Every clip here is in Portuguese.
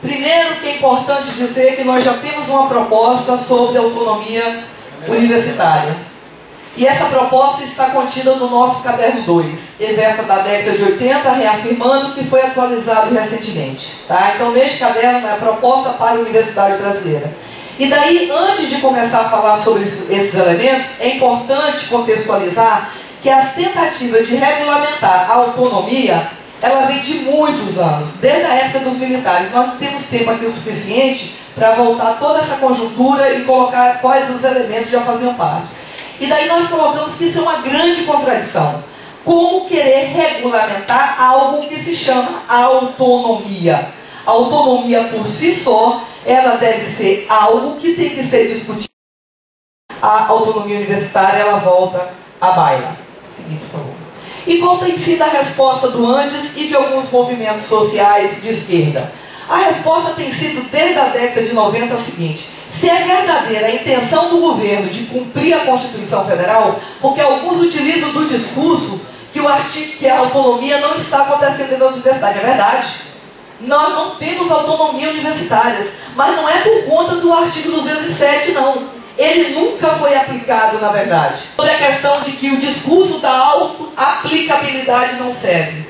Primeiro, que é importante dizer que nós já temos uma proposta sobre autonomia universitária. E essa proposta está contida no nosso caderno 2, Eversa da década de 80, reafirmando que foi atualizado recentemente. Tá? Então, neste caderno é a proposta para a Universidade Brasileira. E daí, antes de começar a falar sobre esses elementos, é importante contextualizar que as tentativas de regulamentar a autonomia, ela vem de muitos anos, desde a época dos militares. Nós não temos tempo aqui o suficiente para voltar toda essa conjuntura e colocar quais os elementos já faziam parte. E daí nós colocamos que isso é uma grande contradição. Como querer regulamentar algo que se chama autonomia? A autonomia por si só, ela deve ser algo que tem que ser discutido. A autonomia universitária, ela volta à baila. Seguinte, por favor. E qual tem sido a resposta do Andes e de alguns movimentos sociais de esquerda? A resposta tem sido, desde a década de 90, a seguinte: se é verdadeira a intenção do governo de cumprir a Constituição Federal, porque alguns utilizam do discurso que a autonomia não está acontecendo dentro da universidade. É verdade. Nós não temos autonomia universitária, mas não é por conta do artigo 207, não. Ele nunca foi aplicado, na verdade. Sobre a questão de que o discurso da auto-aplicabilidade não serve.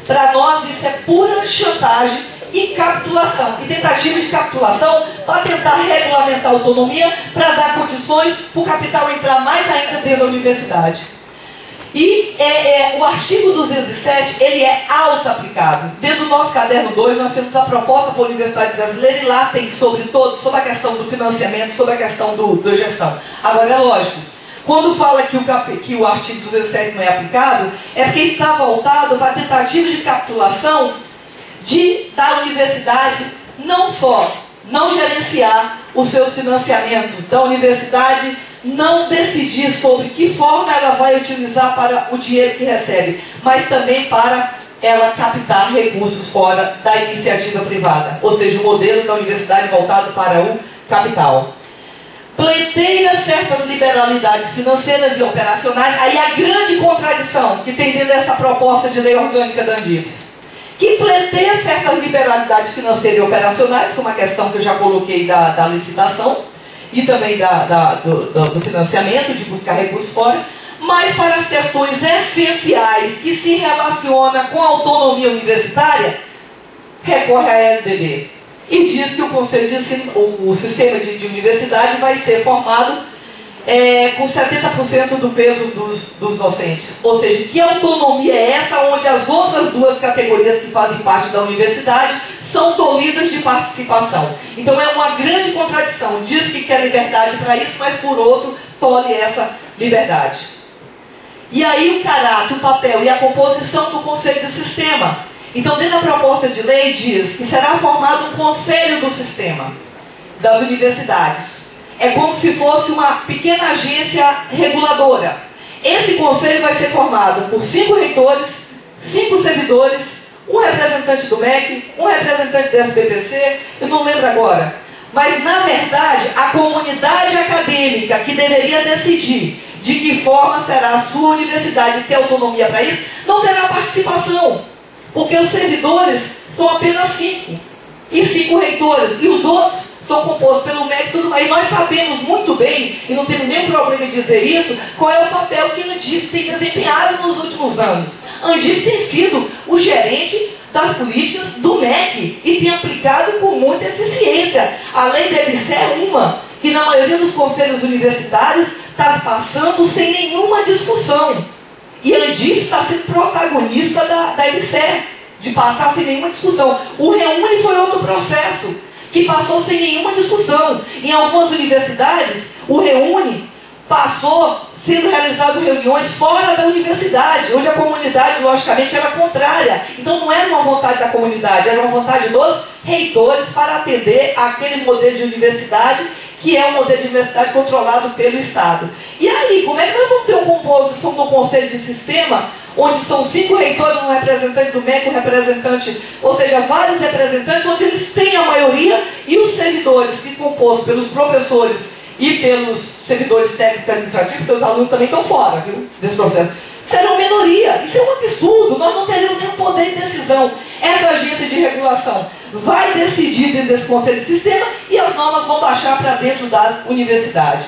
Para nós, isso é pura chantagem e capitulação. E tentativa de capitulação para tentar regulamentar a autonomia, para dar condições para o capital entrar mais ainda dentro da universidade. E o artigo 207, ele é auto-aplicável. Dentro do nosso caderno 2, nós temos a proposta para a Universidade Brasileira e lá tem sobre a questão do financiamento, sobre a questão da gestão. Agora, é lógico, quando fala que o artigo 207 não é aplicável, é porque está voltado para a tentativa de capitulação da universidade não só não gerenciar os seus financiamentos, da universidade não decidir sobre que forma ela vai utilizar para o dinheiro que recebe, mas também para ela captar recursos fora da iniciativa privada, ou seja, o modelo da universidade voltado para o capital. Pleiteia certas liberalidades financeiras e operacionais, aí a grande contradição que tem dentro dessa proposta de lei orgânica da Andifes, que pleiteia certas liberalidades financeiras e operacionais, como a questão que eu já coloquei da licitação, e também do financiamento, de buscar recursos fora, mas para as questões essenciais que se relacionam com a autonomia universitária, recorre à LDB. E diz que o sistema de universidade vai ser formado com 70% do peso dos docentes. Ou seja, que autonomia é essa onde as outras duas categorias que fazem parte da universidade são tolhidas de participação? Então é uma grande contradição. Diz que quer liberdade para isso, mas por outro tolhe essa liberdade. E aí o caráter, o papel e a composição do conselho do sistema. Então dentro da proposta de lei diz que será formado um conselho do sistema das universidades. É como se fosse uma pequena agência reguladora. Esse conselho vai ser formado por 5 reitores, 5 servidores, um representante do MEC, um representante da SBPC, eu não lembro agora. Mas, na verdade, a comunidade acadêmica que deveria decidir de que forma será a sua universidade ter autonomia para isso, não terá participação. Porque os servidores são apenas 5. E 5 reitores. E os outros são compostos pelo MEC e tudo mais. E nós sabemos muito bem, e não temos nenhum problema em dizer isso, qual é o papel que a Andifes tem desempenhado nos últimos anos. A Andifes tem sido o gerente das políticas do MEC e tem aplicado com muita eficiência. A lei da EBC é uma que na maioria dos conselhos universitários está passando sem nenhuma discussão. E a Andifes está sendo protagonista da EBC, de passar sem nenhuma discussão. O Reúne foi outro processo que passou sem nenhuma discussão. Em algumas universidades, o Reúne passou sendo realizado reuniões fora da universidade, onde a comunidade, logicamente, era contrária. Então não era uma vontade da comunidade, era uma vontade dos reitores para atender àquele modelo de universidade, que é um modelo de universidade controlado pelo Estado. E aí, como é que nós vamos ter uma composição do Conselho de Sistema, onde são 5 reitores, um representante do MEC, um representante, ou seja, vários representantes, onde eles têm a maioria, e os servidores, que são compostos pelos professores e pelos servidores técnicos administrativos, porque os alunos também estão fora, viu, desse processo, serão minoria. Isso é um absurdo, nós não teremos nenhum poder de decisão. Essa agência de regulação vai decidir dentro desse conselho de sistema e as normas vão baixar para dentro das universidades.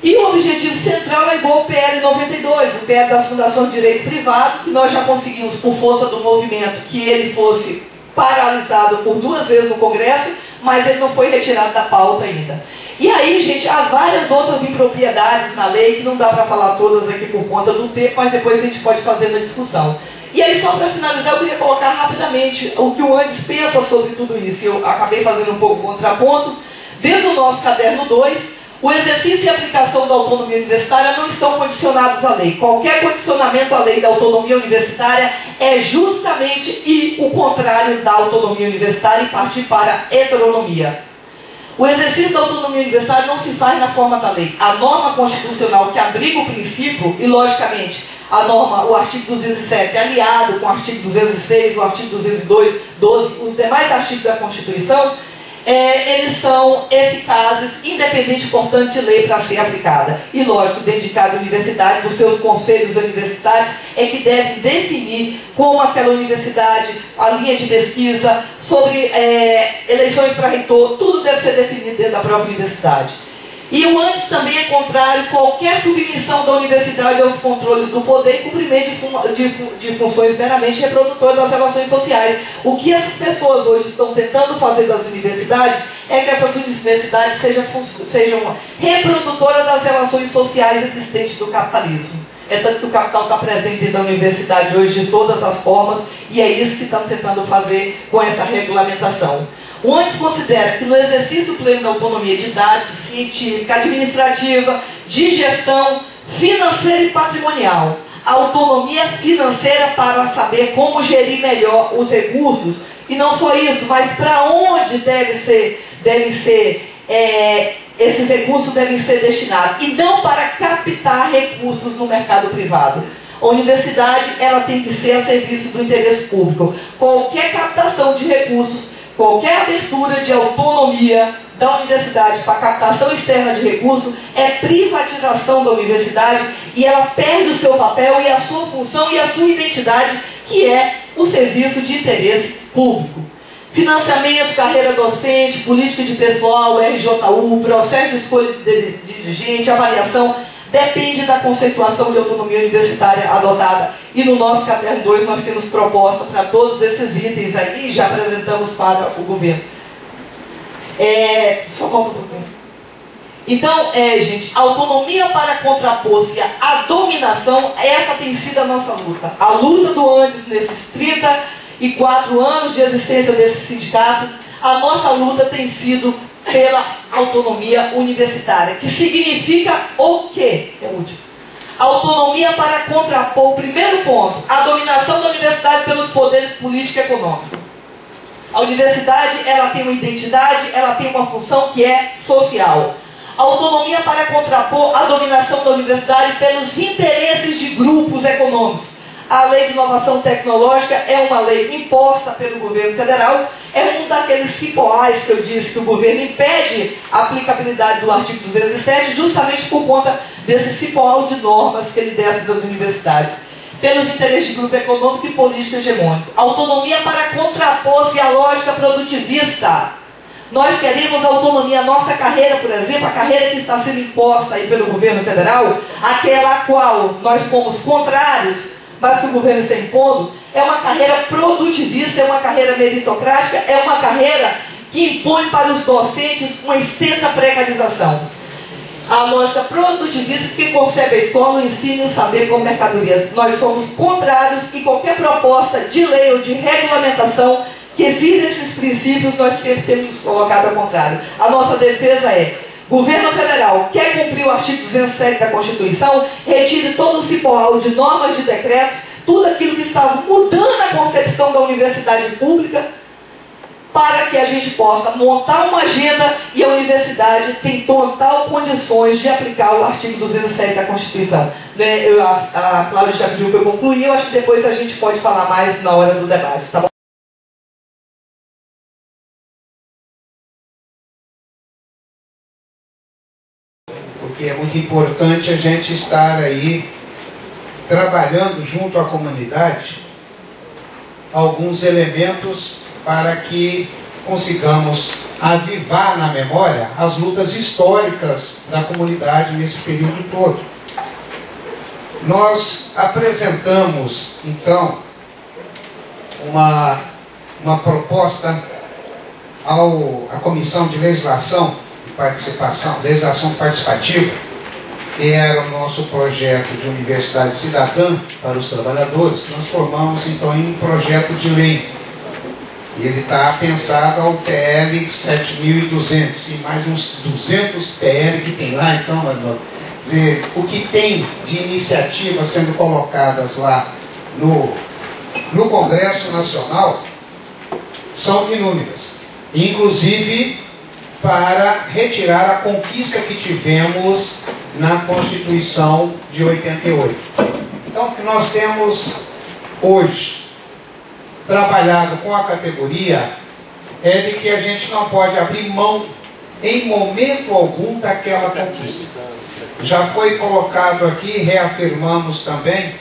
E o objetivo central é igual ao PL 92, o PL das Fundações de Direito Privado, que nós já conseguimos, por força do movimento, que ele fosse paralisado por 2 vezes no Congresso, mas ele não foi retirado da pauta ainda. E aí, gente, há várias outras impropriedades na lei, que não dá para falar todas aqui por conta do tempo, mas depois a gente pode fazer na discussão. E aí, só para finalizar, eu queria colocar rapidamente o que o Andes pensa sobre tudo isso. Eu acabei fazendo um pouco de contraponto. Dentro do nosso caderno 2, o exercício e aplicação da autonomia universitária não estão condicionados à lei. Qualquer condicionamento à lei da autonomia universitária é justamente o contrário da autonomia universitária e partir para a heteronomia. O exercício da autonomia universitária não se faz na forma da lei. A norma constitucional que abriga o princípio, e logicamente a norma, o artigo 207, aliado com o artigo 206, o artigo 202, 12, os demais artigos da Constituição, eles são eficazes, independente, portanto, de lei para ser aplicada. E, lógico, dentro de cada universidade, dos seus conselhos universitários, é que devem definir como aquela universidade, a linha de pesquisa, sobre eleições para reitor, tudo deve ser definido dentro da própria universidade. E o Andes também é contrário a qualquer submissão da universidade aos controles do poder e cumprimento de funções meramente reprodutoras das relações sociais. O que essas pessoas hoje estão tentando fazer das universidades é que essas universidades sejam reprodutoras das relações sociais existentes do capitalismo. É tanto que o capital está presente dentro da universidade hoje de todas as formas, e é isso que estamos tentando fazer com essa regulamentação. O Andes considera que no exercício pleno da autonomia didática, científica, administrativa, de gestão, financeira e patrimonial, a autonomia financeira para saber como gerir melhor os recursos, e não só isso, mas para onde esses recursos devem ser destinados, e não para captar recursos no mercado privado. A universidade, ela tem que ser a serviço do interesse público. Qualquer captação de recursos, qualquer abertura de autonomia da universidade para captação externa de recursos é privatização da universidade, e ela perde o seu papel e a sua função e a sua identidade, que é o serviço de interesse público. Financiamento, carreira docente, política de pessoal, RJU, processo de escolha de dirigente, avaliação, depende da conceituação de autonomia universitária adotada. E no nosso caderno 2 nós temos proposta para todos esses itens aí, e já apresentamos para o governo. Só volta um pouquinho. Então, gente, autonomia para contrapor-se à dominação, essa tem sido a nossa luta. A luta do Andes nesses 34 anos de existência desse sindicato, a nossa luta tem sido pela autonomia universitária, que significa o quê? É o último. Autonomia para contrapor, o primeiro ponto, a dominação da universidade pelos poderes políticos e econômicos. A universidade, ela tem uma identidade, ela tem uma função que é social. Autonomia para contrapor a dominação da universidade pelos interesses de grupos econômicos. A Lei de Inovação Tecnológica é uma lei imposta pelo governo federal, é um daqueles cipoais que eu disse que o governo impede a aplicabilidade do artigo 207, justamente por conta desse cipoal de normas que ele desce das universidades, pelos interesses de grupo econômico e político hegemônico. Autonomia para contrapor-se à lógica produtivista. Nós queremos autonomia. A nossa carreira, por exemplo, a carreira que está sendo imposta aí pelo governo federal, aquela a qual nós fomos contrários, mas que o governo está impondo, é uma carreira produtivista, é uma carreira meritocrática, é uma carreira que impõe para os docentes uma extensa precarização. A lógica produtivista que concebe a escola, o ensino e o saber como mercadorias. Nós somos contrários, e qualquer proposta de lei ou de regulamentação que vire esses princípios, nós sempre temos colocado ao contrário. A nossa defesa é: governo federal quer cumprir o artigo 207 da Constituição, retire todo o cipoal de normas, de decretos, tudo aquilo que estava mudando a concepção da universidade pública, para que a gente possa montar uma agenda e a universidade tem total condições de aplicar o artigo 207 da Constituição. A Cláudia já pediu que eu concluí, eu acho que depois a gente pode falar mais na hora do debate, tá bom? Porque é muito importante a gente estar aí trabalhando junto à comunidade alguns elementos para que consigamos avivar na memória as lutas históricas da comunidade nesse período todo. Nós apresentamos, então, uma proposta à Comissão de Legislação e Participação, Legislação Participativa, que era o nosso projeto de Universidade Cidadã para os Trabalhadores. Transformamos, então, em um projeto de lei. E ele está pensado ao PL 7.200 e mais uns 200 PL que tem lá. Então, o que tem de iniciativas sendo colocadas lá no Congresso Nacional são inúmeras, inclusive para retirar a conquista que tivemos na Constituição de 88. Então, o que nós temos hoje trabalhado com a categoria é de que a gente não pode abrir mão em momento algum daquela conquista. Já foi colocado aqui, reafirmamos também,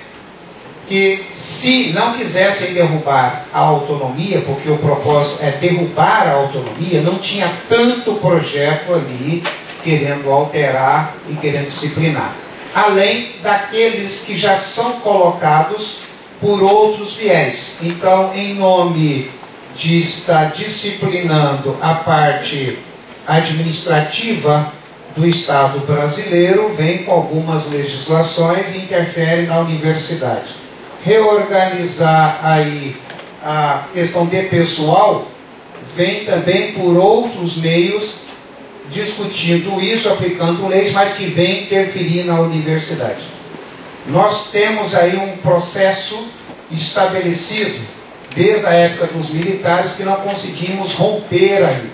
que se não quisessem derrubar a autonomia, porque o propósito é derrubar a autonomia, não tinha tanto projeto ali querendo alterar e querendo disciplinar. Além daqueles que já são colocados por outros viés. Então, em nome de estar disciplinando a parte administrativa do Estado brasileiro, vem com algumas legislações e interfere na universidade. Reorganizar aí a questão de pessoal, vem também por outros meios, discutindo isso, aplicando leis, mas que vem interferir na universidade. Nós temos aí um processo estabelecido desde a época dos militares que não conseguimos romper ainda.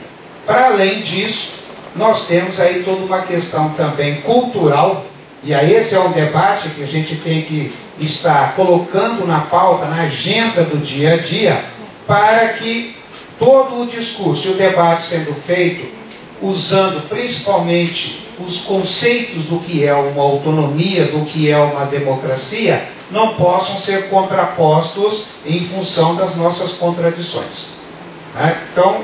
Para além disso, nós temos aí toda uma questão também cultural, e aí esse é um debate que a gente tem que estar colocando na pauta, na agenda do dia a dia, para que todo o discurso e o debate sendo feito, usando principalmente os conceitos do que é uma autonomia, do que é uma democracia, não possam ser contrapostos em função das nossas contradições. Então,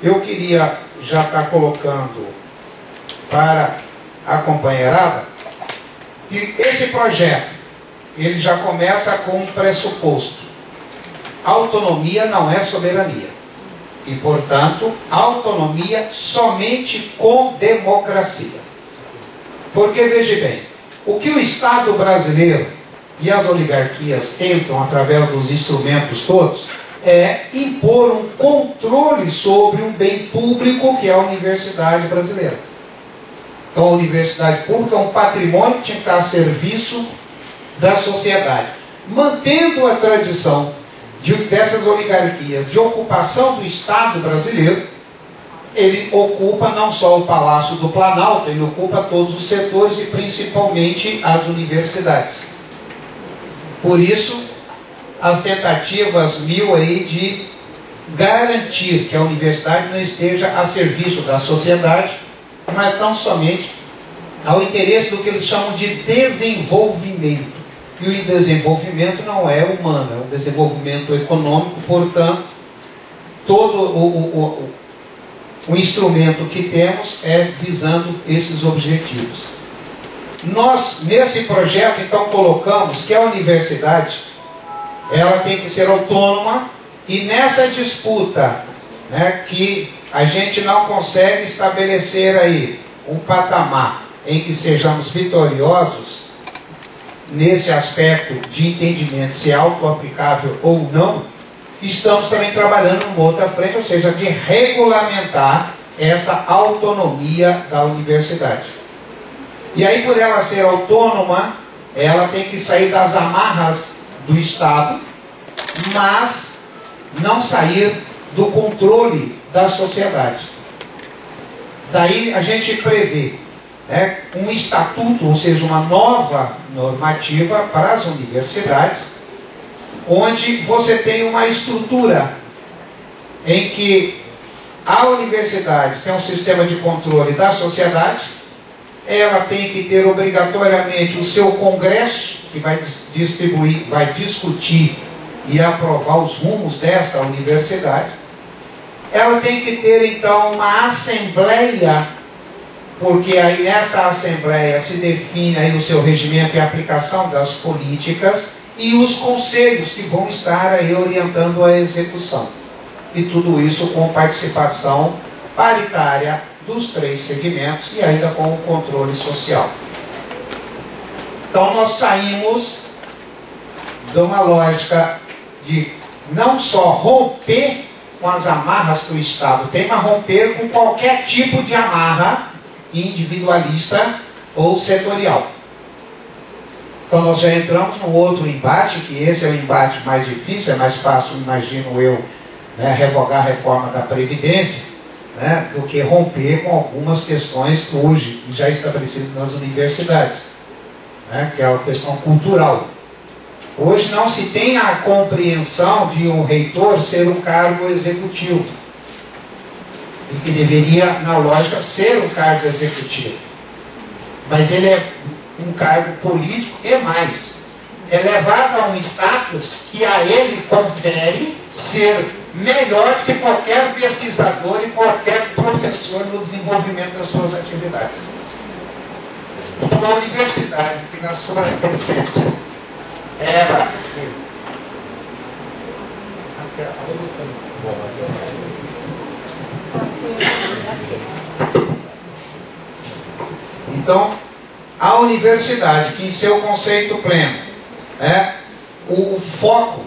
eu queria já estar colocando para a companheirada que esse projeto, ele já começa com um pressuposto. Autonomia não é soberania. E, portanto, autonomia somente com democracia. Porque, veja bem, o que o Estado brasileiro e as oligarquias tentam, através dos instrumentos todos, é impor um controle sobre um bem público que é a universidade brasileira. Então, a universidade pública é um patrimônio que tinha que estar a serviço da sociedade. Mantendo a tradição dessas oligarquias de ocupação do Estado brasileiro, ele ocupa não só o Palácio do Planalto, ele ocupa todos os setores e principalmente as universidades. Por isso, as tentativas mil aí de garantir que a universidade não esteja a serviço da sociedade, mas não somente ao interesse do que eles chamam de desenvolvimento. E o desenvolvimento não é humano, é um desenvolvimento econômico, portanto, todo o instrumento que temos é visando esses objetivos. Nós, nesse projeto, então, colocamos que a universidade, ela tem que ser autônoma, e nessa disputa, né, que a gente não consegue estabelecer aí um patamar em que sejamos vitoriosos, nesse aspecto de entendimento se é auto-aplicável ou não, estamos também trabalhando numa outra frente, ou seja, de regulamentar essa autonomia da universidade. E aí, por ela ser autônoma, ela tem que sair das amarras do Estado, mas não sair do controle da sociedade. Daí a gente prevê um estatuto, ou seja, uma nova normativa para as universidades, onde você tem uma estrutura em que a universidade tem um sistema de controle da sociedade, ela tem que ter obrigatoriamente o seu congresso, que vai distribuir, vai discutir e aprovar os rumos desta universidade, ela tem que ter então uma assembleia, porque aí nesta assembleia se define aí o seu regimento e a aplicação das políticas e os conselhos que vão estar aí orientando a execução. E tudo isso com participação paritária dos 3 segmentos e ainda com o controle social. Então nós saímos de uma lógica de não só romper com as amarras que o Estado tem, mas romper com qualquer tipo de amarra individualista ou setorial. Então nós já entramos num outro embate, que esse é o embate mais difícil, é mais fácil, imagino eu, né, revogar a reforma da Previdência, né, do que romper com algumas questões hoje já estabelecidas nas universidades, né, que é a questão cultural. Hoje não se tem a compreensão de um reitor ser um cargo executivo, e que deveria, na lógica, ser um cargo executivo. Mas ele é um cargo político e mais. É levado a um status que a ele confere ser melhor que qualquer pesquisador e qualquer professor no desenvolvimento das suas atividades. Uma universidade que na sua essência era então, a universidade que em seu conceito pleno, o foco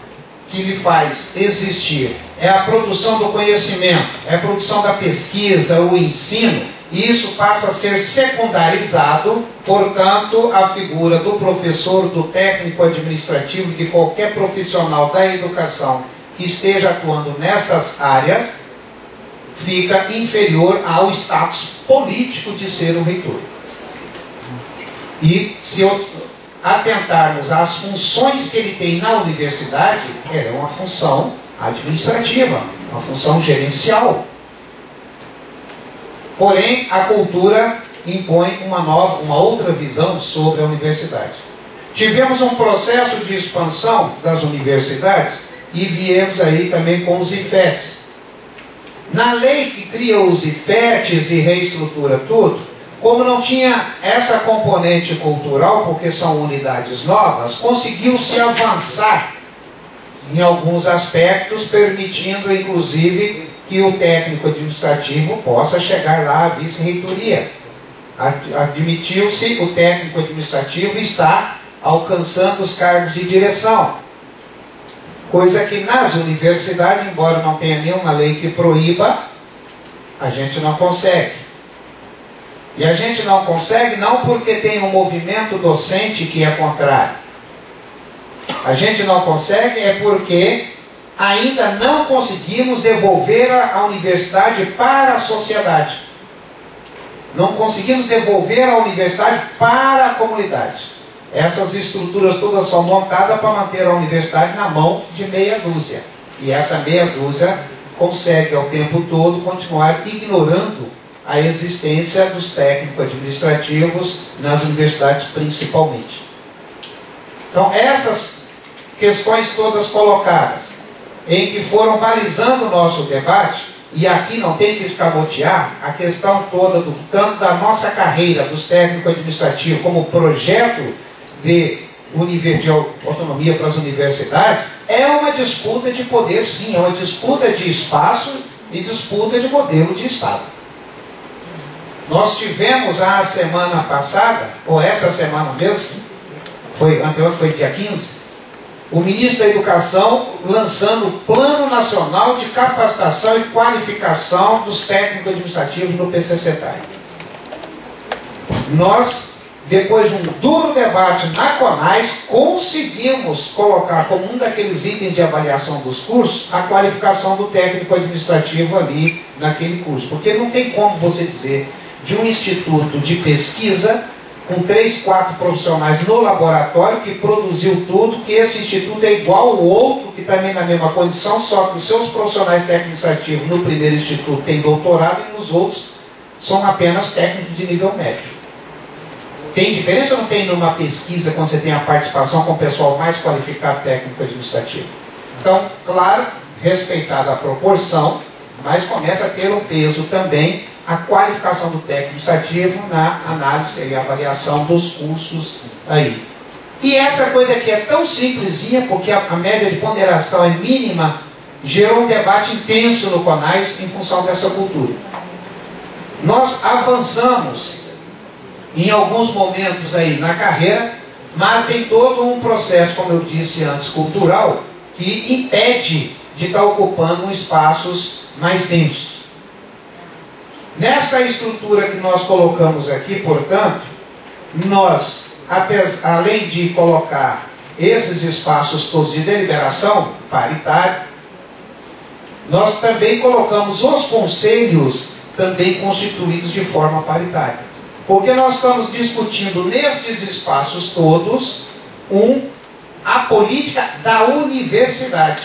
que lhe faz existir é a produção do conhecimento, é a produção da pesquisa, o ensino, e isso passa a ser secundarizado, portanto, a figura do professor, do técnico administrativo, de qualquer profissional da educação que esteja atuando nestas áreas, fica inferior ao status político de ser o reitor. E se atentarmos às funções que ele tem na universidade, é uma função administrativa, uma função gerencial. Porém, a cultura impõe uma outra visão sobre a universidade. Tivemos um processo de expansão das universidades e viemos aí também com os IFETs. Na lei que cria os IFETs e reestrutura tudo, como não tinha essa componente cultural, porque são unidades novas, conseguiu-se avançar em alguns aspectos, permitindo inclusive que o técnico administrativo possa chegar lá à vice-reitoria. Admitiu-se o técnico administrativo está alcançando os cargos de direção. Coisa que nas universidades, embora não tenha nenhuma lei que proíba, a gente não consegue. E a gente não consegue não porque tem um movimento docente que é contrário. A gente não consegue é porque ainda não conseguimos devolver a universidade para a sociedade. Não conseguimos devolver a universidade para a comunidade. Essas estruturas todas são montadas para manter a universidade na mão de meia dúzia. E essa meia dúzia consegue ao tempo todo continuar ignorando a existência dos técnicos administrativos nas universidades principalmente. Então essas questões todas colocadas, em que foram balizando o nosso debate, e aqui não tem que escamotear a questão toda do tanto da nossa carreira dos técnicos administrativos como projeto de autonomia para as universidades, é uma disputa de poder sim, é uma disputa de espaço e disputa de modelo de Estado. Nós tivemos a semana passada, ou essa semana mesmo, anteontem foi dia 15, o ministro da Educação lançando o Plano Nacional de Capacitação e Qualificação dos Técnicos Administrativos no PCCETAI. Nós, depois de um duro debate na CONAS, conseguimos colocar como um daqueles itens de avaliação dos cursos a qualificação do técnico administrativo ali naquele curso. Porque não tem como você dizer de um instituto de pesquisa com 3, 4 profissionais no laboratório que produziu tudo, que esse instituto é igual ao outro que também na mesma condição, só que os seus profissionais técnico-administrativos no primeiro instituto têm doutorado e nos outros são apenas técnicos de nível médio. Tem diferença ou não tem numa pesquisa quando você tem a participação com o pessoal mais qualificado técnico-administrativo? Então, claro, respeitada a proporção, mas começa a ter um peso também a qualificação do técnico administrativo na análise e avaliação dos cursos aí. E essa coisa aqui é tão simplesinha, porque a média de ponderação é mínima, gerou um debate intenso no CONAS em função dessa cultura. Nós avançamos em alguns momentos aí na carreira, mas tem todo um processo, como eu disse antes, cultural, que impede de estar ocupando espaços mais densos. Nesta estrutura que nós colocamos aqui, portanto, nós, além de colocar esses espaços todos de deliberação paritário, nós também colocamos os conselhos também constituídos de forma paritária. Porque nós estamos discutindo nestes espaços todos a política da universidade.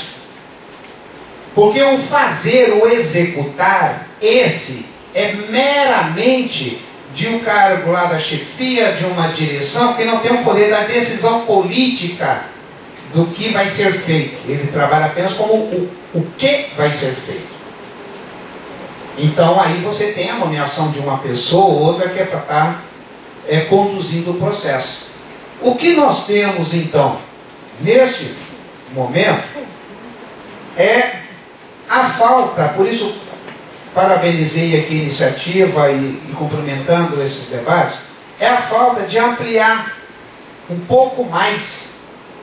Porque o fazer, o executar, esse é meramente de um cargo lá da chefia, de uma direção, que não tem o poder da decisão política do que vai ser feito. Ele trabalha apenas como o que vai ser feito. Então aí você tem a nomeação de uma pessoa ou outra que é para estar conduzindo o processo. O que nós temos então, neste momento, é a falta, por isso parabenizei aqui a iniciativa e cumprimentando esses debates, é a falta de ampliar um pouco mais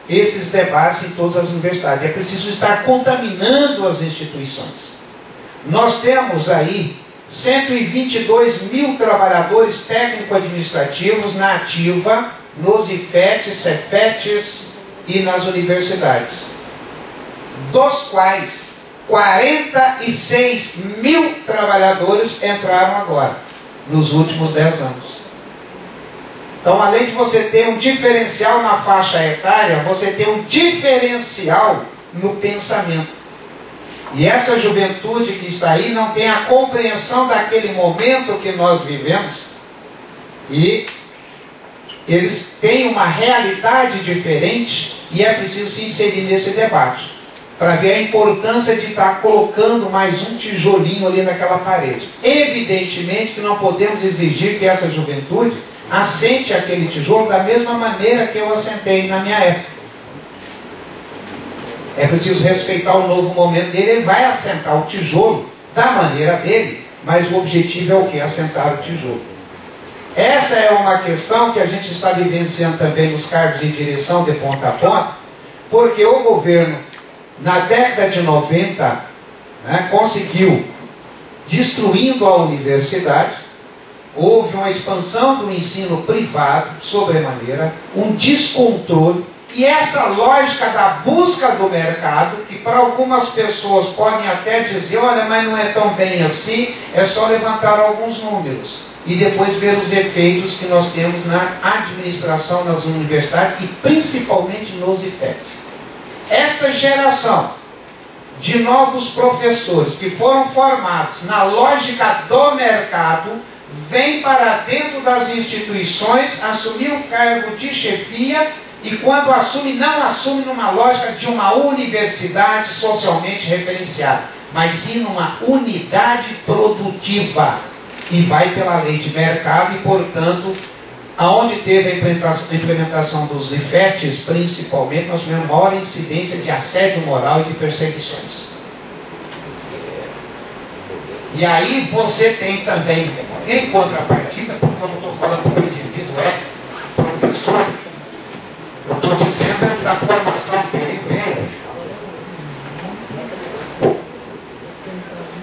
esses debates em todas as universidades. É preciso estar contaminando as instituições. Nós temos aí 122 mil trabalhadores técnico-administrativos na ativa, nos IFETs, CEFETs e nas universidades, dos quais 46 mil trabalhadores entraram agora, nos últimos 10 anos. Então, além de você ter um diferencial na faixa etária, você tem um diferencial no pensamento. E essa juventude que está aí não tem a compreensão daquele momento que nós vivemos. E eles têm uma realidade diferente e é preciso se inserir nesse debate, para ver a importância de estar colocando mais um tijolinho ali naquela parede. Evidentemente que não podemos exigir que essa juventude assente aquele tijolo da mesma maneira que eu assentei na minha época. É preciso respeitar o novo momento dele. Ele vai assentar o tijolo da maneira dele, mas o objetivo é o que? Assentar o tijolo. Essa é uma questão que a gente está vivenciando também nos cargos de direção de ponta a ponta, porque o governo, na década de 90, conseguiu, destruindo a universidade, houve uma expansão do ensino privado, sobremaneira, um descontrole. E essa lógica da busca do mercado, que para algumas pessoas podem até dizer, olha, mas não é tão bem assim, é só levantar alguns números e depois ver os efeitos que nós temos na administração das universidades e principalmente nos IFETs. Esta geração de novos professores que foram formados na lógica do mercado vem para dentro das instituições assumir o cargo de chefia. E quando assume, não assume numa lógica de uma universidade socialmente referenciada, mas sim numa unidade produtiva. E vai pela lei de mercado e, portanto, aonde teve a implementação dos IFETs, principalmente, nós tivemos maior incidência de assédio moral e de perseguições. E aí você tem também, em contrapartida, porque eu não estou falando que o indivíduo é professor, eu estou dizendo da formação que ele veio.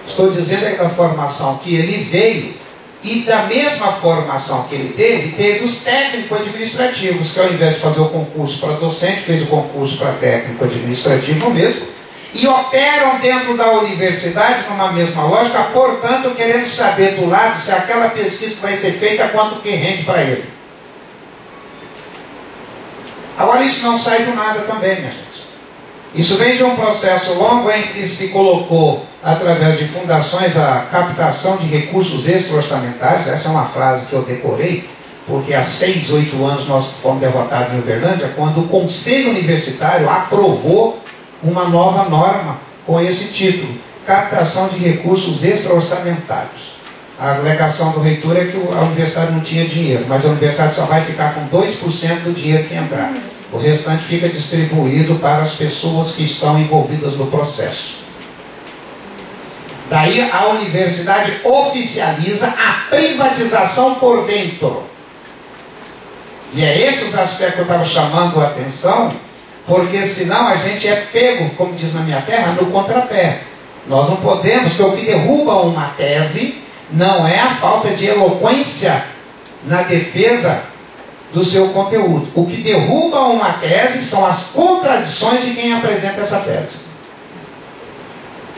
Estou dizendo da formação que ele veio e da mesma formação que ele teve os técnico-administrativos, que ao invés de fazer o concurso para docente, fez o concurso para técnico-administrativo mesmo, e operam dentro da universidade numa mesma lógica, portanto, querendo saber do lado se aquela pesquisa que vai ser feita, quanto que rende para ele. Agora, isso não sai do nada também, minha gente. Isso vem de um processo longo em que se colocou, através de fundações, a captação de recursos extra-orçamentários. Essa é uma frase que eu decorei, porque há 6, 8 anos nós fomos derrotados em Uberlândia, quando o Conselho Universitário aprovou uma nova norma com esse título, captação de recursos extra-orçamentários. A alegação do reitor é que a universidade não tinha dinheiro, mas a universidade só vai ficar com 2% do dinheiro que entrar. O restante fica distribuído para as pessoas que estão envolvidas no processo. Daí a universidade oficializa a privatização por dentro. E é esses os aspectos que eu estava chamando a atenção, porque senão a gente é pego, como diz na minha terra, no contrapé. Nós não podemos, porque o que derruba uma tese não é a falta de eloquência na defesa do seu conteúdo. O que derruba uma tese são as contradições de quem apresenta essa tese.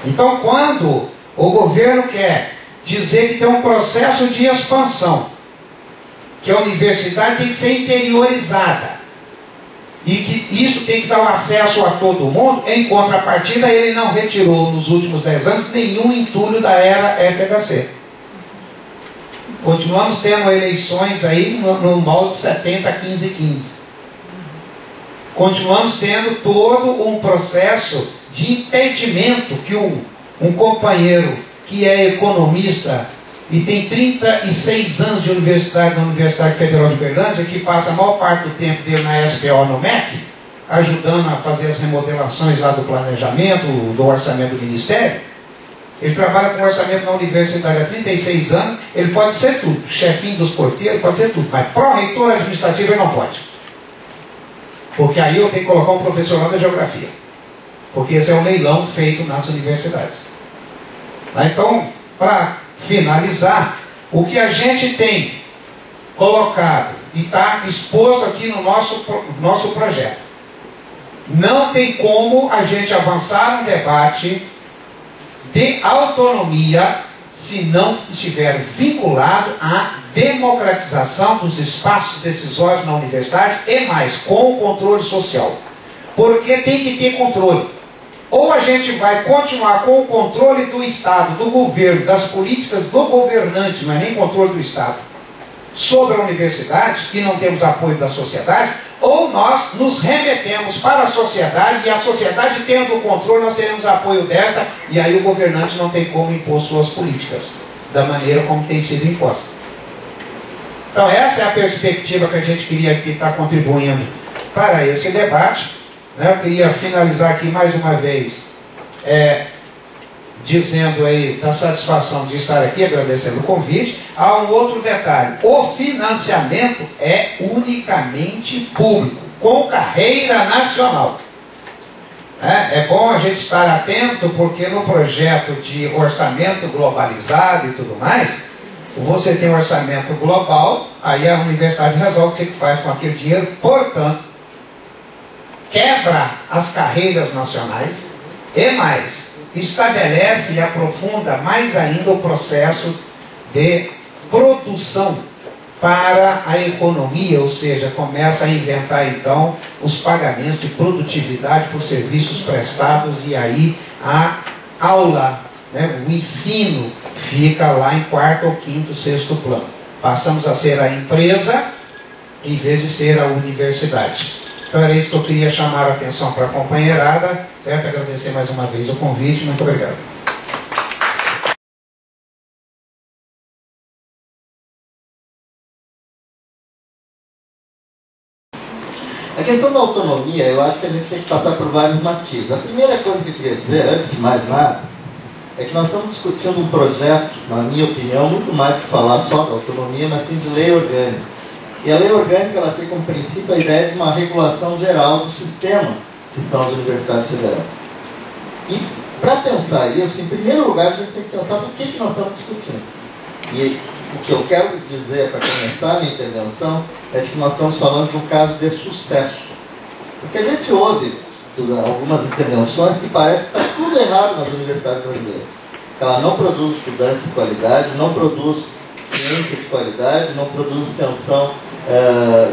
Então, quando o governo quer dizer que tem um processo de expansão, que a universidade tem que ser interiorizada, e que isso tem que dar um acesso a todo mundo, em contrapartida, ele não retirou nos últimos 10 anos nenhum entulho da era FHC. Continuamos tendo eleições aí no molde 70, 15, 15. Continuamos tendo todo um processo de impedimento que um companheiro que é economista e tem 36 anos de universidade na Universidade Federal de Uberlândia, que passa a maior parte do tempo dele na SPO, no MEC, ajudando a fazer as remodelações lá do planejamento, do orçamento do Ministério. Ele trabalha com orçamento na universidade há 36 anos, ele pode ser tudo, chefinho dos porteiros, pode ser tudo, mas pró-reitor administrativo ele não pode. Porque aí eu tenho que colocar um professor lá da geografia. Porque esse é um leilão feito nas universidades. Então, para finalizar, o que a gente tem colocado e está exposto aqui no nosso projeto, não tem como a gente avançar no debate de autonomia se não estiver vinculado à democratização dos espaços decisórios na universidade e mais, com o controle social. Porque tem que ter controle. Ou a gente vai continuar com o controle do Estado, do governo, das políticas do governante, mas nem controle do Estado, sobre a universidade, e não temos apoio da sociedade, ou nós nos remetemos para a sociedade, e a sociedade tendo o controle, nós teremos apoio desta, e aí o governante não tem como impor suas políticas, da maneira como tem sido imposta. Então essa é a perspectiva que a gente queria aqui estar contribuindo para esse debate. Eu queria finalizar aqui mais uma vez, dizendo aí da satisfação de estar aqui, agradecendo o convite. Há um outro detalhe: o financiamento é unicamente público, com carreira nacional. É bom a gente estar atento, porque no projeto de orçamento globalizado e tudo mais, você tem um orçamento global, aí a universidade resolve o que faz com aquele dinheiro, portanto, quebra as carreiras nacionais e mais, estabelece e aprofunda mais ainda o processo de produção para a economia, ou seja, começa a inventar então os pagamentos de produtividade por serviços prestados, e aí a aula, o ensino fica lá em quarto ou quinto, sexto plano. Passamos a ser a empresa em vez de ser a universidade. Então era isso que eu queria chamar a atenção para a companheirada, certo? Agradecer mais uma vez o convite, muito obrigado. A questão da autonomia, eu acho que a gente tem que passar por vários matizes. A primeira coisa que eu queria dizer, antes de mais nada, é que nós estamos discutindo um projeto, na minha opinião, muito mais que falar só da autonomia, mas sim de lei orgânica. E a lei orgânica, ela tem como princípio a ideia de uma regulação geral do sistema que são as universidades federais. E para pensar isso, em primeiro lugar, a gente tem que pensar no que nós estamos discutindo. E o que eu quero dizer para começar a minha intervenção é de que nós estamos falando de um caso de sucesso. Porque a gente ouve algumas intervenções que parece que está tudo errado nas universidades brasileiras. Ela não produz estudantes de qualidade, não produz ciência de qualidade, não produz extensão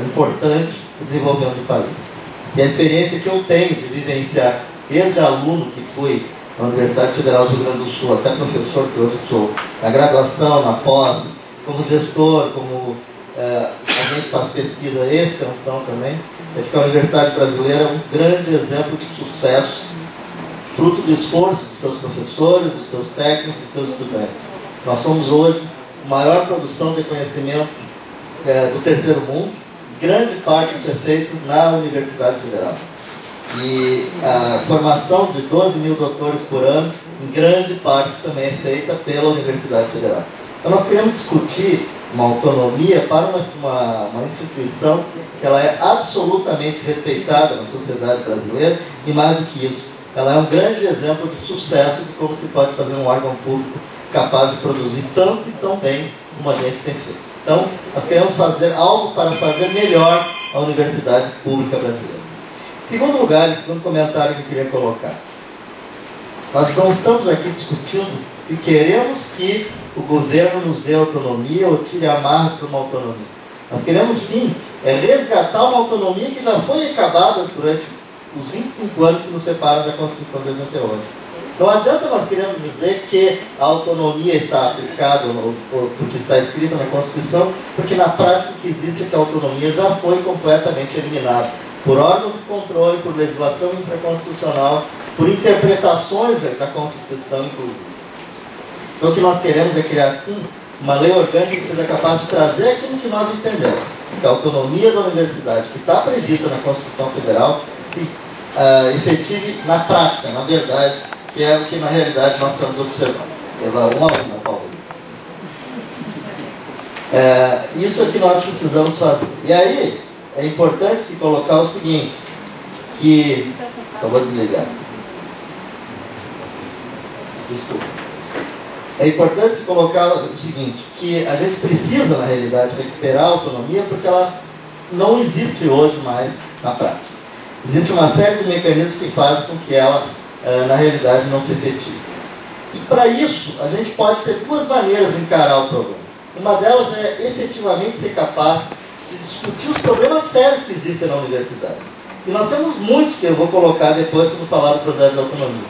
importante para o desenvolvimento do país. E a experiência que eu tenho de vivenciar, desde aluno que fui na Universidade Federal do Rio Grande do Sul, até professor que hoje sou, na graduação, na pós, como gestor, como a gente faz pesquisa e extensão também, acho que a Universidade Brasileira é um grande exemplo de sucesso fruto do esforço dos seus professores, dos seus técnicos, dos seus estudantes. Nós somos hoje a maior produção de conhecimento do terceiro mundo. Grande parte disso é feito na Universidade Federal. E a formação de 12 mil doutores por ano, em grande parte também é feita pela Universidade Federal. Então nós queremos discutir uma autonomia para uma instituição que ela é absolutamente respeitada na sociedade brasileira, e mais do que isso, ela é um grande exemplo de sucesso de como se pode fazer um órgão público capaz de produzir tanto e tão bem como a gente tem feito. Então, nós queremos fazer algo para fazer melhor a Universidade Pública Brasileira. Segundo lugar, segundo comentário que eu queria colocar. Nós não estamos aqui discutindo se queremos que o governo nos dê autonomia ou tire amarras para uma autonomia. Nós queremos sim resgatar uma autonomia que já foi acabada durante os 25 anos que nos separam da Constituição de 88. Não adianta nós queremos dizer que a autonomia está aplicada ou porque está escrita na Constituição, porque na prática o que existe é que a autonomia já foi completamente eliminada por órgãos de controle, por legislação infraconstitucional, por interpretações da Constituição, inclusive. Então o que nós queremos é criar, sim, uma lei orgânica que seja capaz de trazer aquilo que nós entendemos, que a autonomia da universidade, que está prevista na Constituição Federal, se efetive na prática, na verdade, que é o que na realidade nós estamos observando. Paulo. Isso é o que nós precisamos fazer. E aí, é importante se colocar o seguinte, que... Eu vou desligar. Desculpa. É importante se colocar o seguinte, que a gente precisa, na realidade, recuperar a autonomia, porque ela não existe hoje mais na prática. Existe uma série de mecanismos que fazem com que ela, na realidade, não se efetive. E para isso, a gente pode ter duas maneiras de encarar o problema. Uma delas é efetivamente ser capaz de discutir os problemas sérios que existem na universidade. E nós temos muitos que eu vou colocar depois quando falar do projeto de autonomia.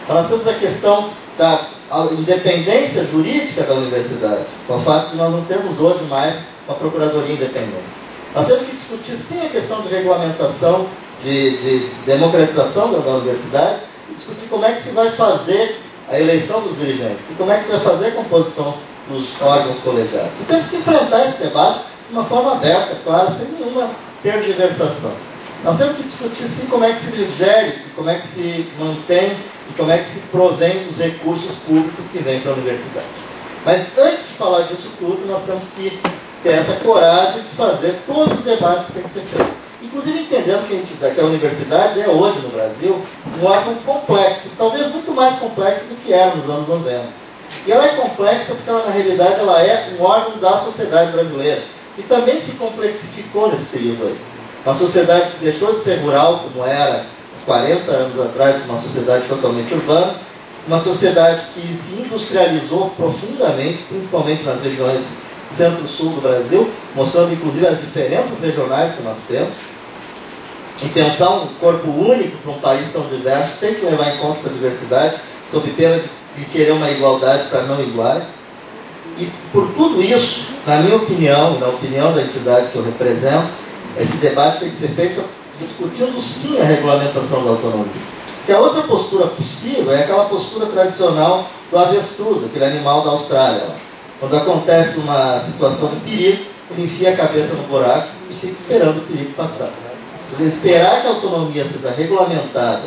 Nós temos a questão da independência jurídica da universidade, com o fato de nós não termos hoje mais uma procuradoria independente. Nós temos que discutir sim a questão de regulamentação, de democratização da universidade, e discutir como é que se vai fazer a eleição dos dirigentes, e como é que se vai fazer a composição dos órgãos colegiados. E temos que enfrentar esse debate de uma forma aberta, claro, sem nenhuma tergiversação. Nós temos que discutir sim como é que se gere, como é que se mantém e como é que se provém os recursos públicos que vêm para a universidade. Mas antes de falar disso tudo, nós temos que ter essa coragem de fazer todos os debates que têm que ser feitos. Inclusive entendendo que a universidade é hoje no Brasil um órgão complexo, talvez muito mais complexo do que era nos anos 90. E ela é complexa porque ela, na realidade ela é um órgão da sociedade brasileira. E também se complexificou nesse período aí. Uma sociedade que deixou de ser rural, como era 40 anos atrás, uma sociedade totalmente urbana, uma sociedade que se industrializou profundamente, principalmente nas regiões centro-sul do Brasil, mostrando inclusive as diferenças regionais que nós temos. E pensar um corpo único para um país tão diverso, tem que levar em conta essa diversidade, sob pena de querer uma igualdade para não iguais. E por tudo isso, na minha opinião, na opinião da entidade que eu represento, esse debate tem que ser feito discutindo sim a regulamentação da autonomia. Porque a outra postura possível é aquela postura tradicional do avestruz, aquele animal da Austrália. Quando acontece uma situação de perigo, ele enfia a cabeça no buraco e fica esperando o perigo passar. Esperar que a autonomia seja regulamentada,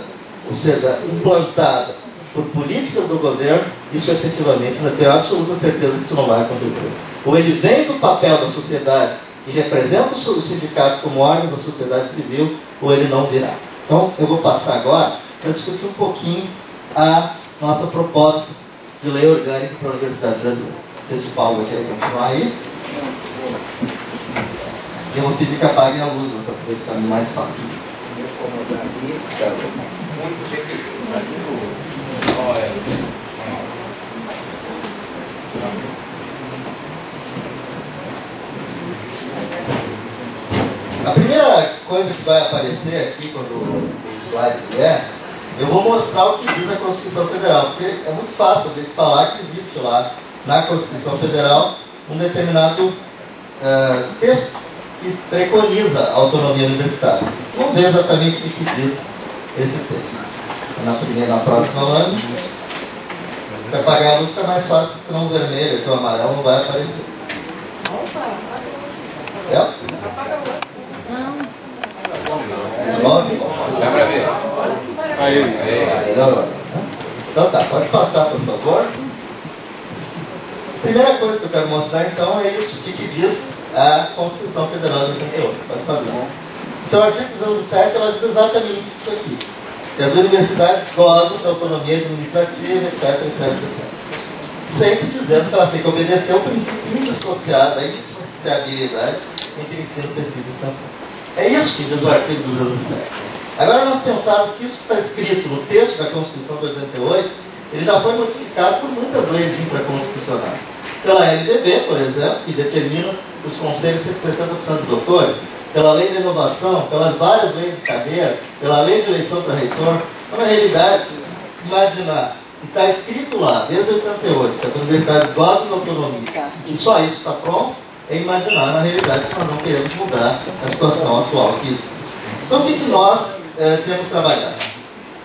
ou seja, implantada por políticas do governo, isso efetivamente, eu tenho absoluta certeza que isso não vai acontecer. Ou ele vem do papel da sociedade e representa os sindicatos como órgãos da sociedade civil, ou ele não virá. Então, eu vou passar agora para discutir um pouquinho a nossa proposta de lei orgânica para a Universidade Brasileira. Não sei se o Paulo vai querer continuar aí. E eu vou pedir que apaguem a luz, para poder ficar mais fácil. A primeira coisa que vai aparecer aqui quando o slide vier, eu vou mostrar o que diz a Constituição Federal, porque é muito fácil a gente falar que existe lá na Constituição Federal um determinado texto que preconiza a autonomia universitária. Vamos ver exatamente o que diz esse texto. na próxima ano. Se apagar a luz fica mais fácil, porque senão o vermelho e o amarelo não vai aparecer. É? Dá pra ver. Então tá, pode passar, por favor. Primeira coisa que eu quero mostrar então é isso, o que diz a Constituição Federal de 88. Pode passar. Seu artigo 207, ela diz exatamente isso aqui. Que as universidades gozam de autonomia administrativa, etc. Sempre dizendo que elas têm que obedecer ao princípio indissociado, a indissociabilidade entre ensino, pesquisa e extensão. É isso que diz o artigo 207. Agora nós pensamos que isso que está escrito no texto da Constituição de 88, ele já foi modificado por muitas leis infraconstitucionais. Pela LDB, por exemplo, que determina os conselhos de 70% dos doutores, pela lei de inovação, pelas várias leis de cadeira, pela lei de eleição para reitor. Então, na realidade, imaginar que está escrito lá, desde 88, que as universidades gozam de autonomia, e só isso está pronto, é imaginar, na realidade, que nós não queremos mudar a situação atual que existe. Então, o que nós temos trabalhado?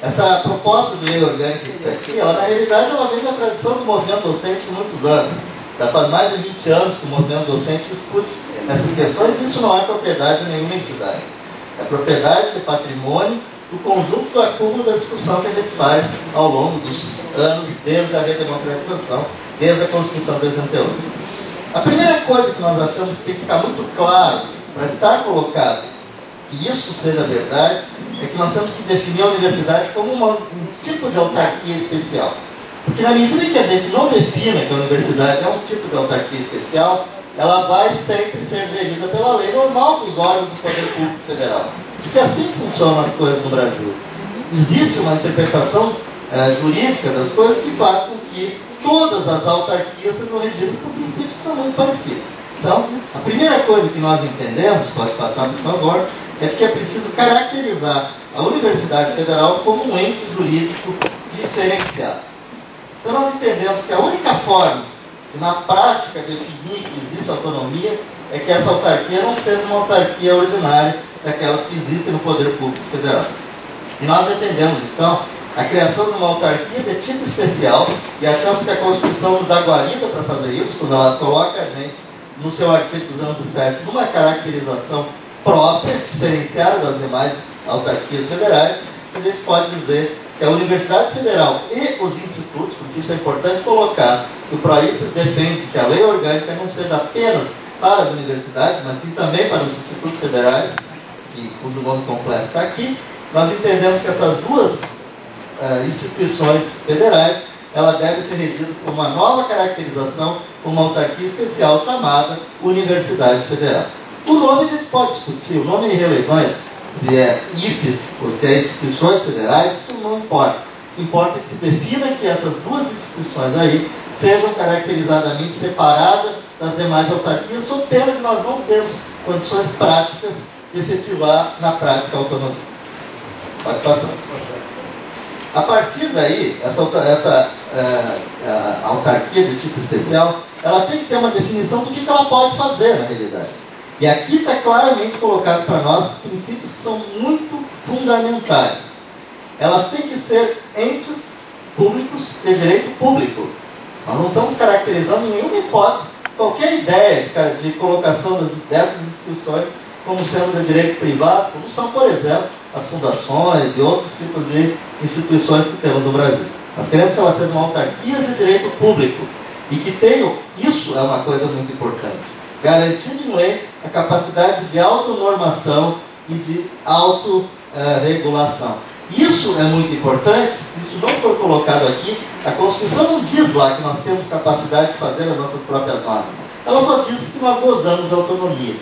Essa proposta de lei orgânica que está aqui, ela, na realidade, ela vem da tradição do movimento docente de muitos anos. Já faz mais de 20 anos que o movimento docente discute essas questões, e isso não é propriedade de nenhuma entidade. É propriedade de patrimônio do conjunto do acúmulo da discussão que a gente faz ao longo dos anos, desde a redemocratização, desde a Constituição de 88. A primeira coisa que nós achamos que tem que ficar muito claro, para estar colocado, que isso seja verdade, é que nós temos que definir a universidade como um tipo de autarquia especial. Porque na medida que a gente não define que a universidade é um tipo de autarquia especial, ela vai sempre ser gerida pela lei normal dos órgãos do Poder Público Federal. Porque assim funcionam as coisas no Brasil. Existe uma interpretação jurídica das coisas que faz com que todas as autarquias sejam regidas por princípios que são muito parecidos. Então, a primeira coisa que nós entendemos, pode passar por favor, é que é preciso caracterizar a Universidade Federal como um ente jurídico diferenciado. Então nós entendemos que a única forma de, na prática, definir que existe autonomia é que essa autarquia não seja uma autarquia ordinária daquelas que existem no Poder Público Federal. E nós defendemos, então, a criação de uma autarquia de tipo especial, e achamos que a Constituição nos dá guarida para fazer isso, quando ela coloca a gente, no seu artigo 207, numa caracterização própria, diferenciada das demais autarquias federais, a gente pode dizer que a Universidade Federal e os institutos, porque isso é importante colocar, que o PROIFES defende que a lei orgânica não seja apenas para as universidades, mas sim também para os institutos federais, cujo nome completo está aqui. Nós entendemos que essas duas instituições federais, ela deve ser regidas por uma nova caracterização, uma autarquia especial chamada Universidade Federal. O nome a gente pode discutir, o nome é irrelevante, se é IFES ou se é instituições federais, isso não importa. O que importa é que se defina que essas duas instituições aí sejam caracterizadamente separadas das demais autarquias, sob pena de nós não termos condições práticas de efetivar na prática a autonomia. Pode passar. A partir daí, essa autarquia de tipo especial, ela tem que ter uma definição do que ela pode fazer na realidade. E aqui está claramente colocado para nós princípios que são muito fundamentais. Elas têm que ser entes públicos de direito público. Nós não estamos caracterizando em nenhuma hipótese qualquer ideia de colocação dessas instituições como sendo de direito privado, como são, por exemplo, as fundações e outros tipos de instituições que temos no Brasil. Nós queremos que elas sejam autarquias de direito público e que tenham, isso é uma coisa muito importante, garantindo em lei a capacidade de autonormação e de autorregulação. Isso é muito importante. Se isso não for colocado aqui, a Constituição não diz lá que nós temos capacidade de fazer as nossas próprias normas. Ela só diz que nós gozamos de autonomia,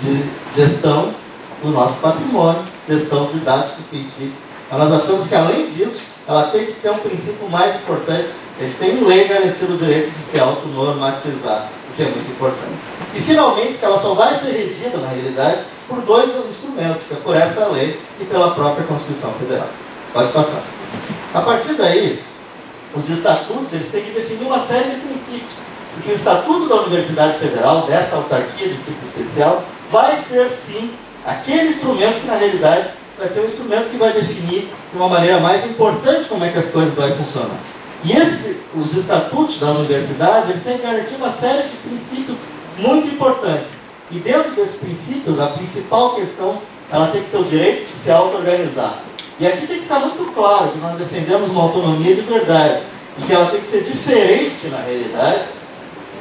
de gestão do nosso patrimônio, gestão didático-científica. Nós achamos que, além disso, ela tem que ter um princípio mais importante. Eles têm em lei garantido o direito de se autonormatizar, o que é muito importante. E, finalmente, que ela só vai ser regida, na realidade, por dois instrumentos, que é por essa lei e pela própria Constituição Federal. Pode passar. A partir daí, os estatutos, eles têm que definir uma série de princípios. Porque o Estatuto da Universidade Federal, dessa autarquia de tipo especial, vai ser, sim, aquele instrumento que, na realidade, vai ser o instrumento que vai definir de uma maneira mais importante como é que as coisas vão funcionar. E os estatutos da universidade, eles têm que garantir uma série de princípios muito importantes. E dentro desses princípios, a principal questão, ela tem que ter o direito de se auto-organizar. E aqui tem que ficar muito claro que nós defendemos uma autonomia de verdade, e que ela tem que ser diferente na realidade,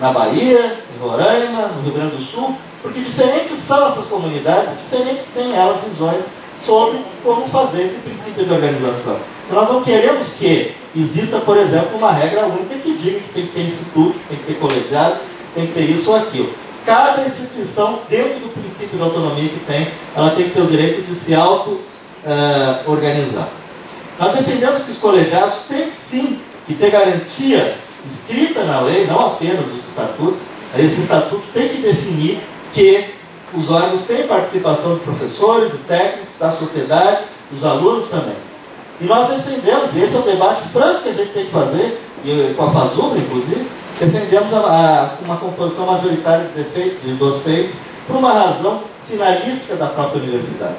na Bahia, em Roraima, no Rio Grande do Sul, porque diferentes são essas comunidades, diferentes têm elas visões sobre como fazer esse princípio de organização. Então nós não queremos que exista, por exemplo, uma regra única que diga que tem que ter instituto, tem que ter colegiado, tem que ter isso ou aquilo. Cada instituição, dentro do princípio de autonomia que tem, ela tem que ter o direito de se auto-organizar. Nós defendemos que os colegiados têm sim que ter garantia escrita na lei, não apenas os estatutos. Esse estatuto tem que definir que os órgãos têm participação de professores, de técnicos, da sociedade, dos alunos também. E nós defendemos, e esse é o debate franco que a gente tem que fazer, e com a FASUBRA, inclusive, defendemos uma composição majoritária de docentes por uma razão finalística da própria universidade.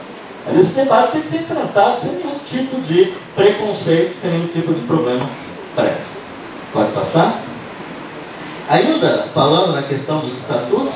Mas esse debate tem que ser enfrentado sem nenhum tipo de preconceito, sem nenhum tipo de problema prévio. Pode passar? Ainda falando na questão dos estatutos,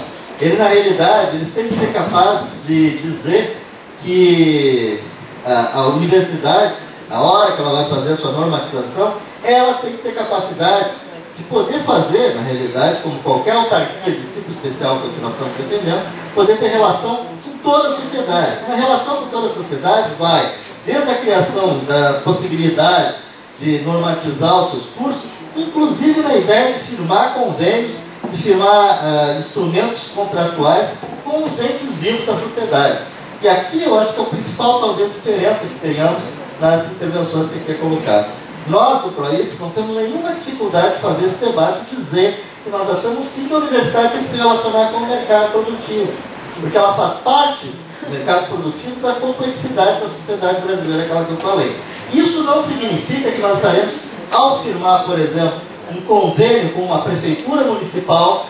na realidade, eles têm que ser capazes de dizer que a universidade, na hora que ela vai fazer a sua normatização, ela tem que ter capacidade de poder fazer, na realidade, como qualquer autarquia de tipo especial que nós estamos defendendo, poder ter relação com toda a sociedade. Na relação com toda a sociedade vai desde a criação da possibilidade de normatizar os seus cursos, inclusive na ideia de firmar convênios, de firmar instrumentos contratuais com os entes vivos da sociedade. E aqui eu acho que é o principal, talvez, diferença que tenhamos nas intervenções que aqui é colocado. Nós, do PROIPS, não temos nenhuma dificuldade de fazer esse debate e dizer que nós achamos sim que a universidade tem que se relacionar com o mercado produtivo, porque ela faz parte do mercado produtivo da complexidade da sociedade brasileira, aquela que eu falei. Isso não significa que nós estaremos, ao firmar, por exemplo, um convênio com uma prefeitura municipal,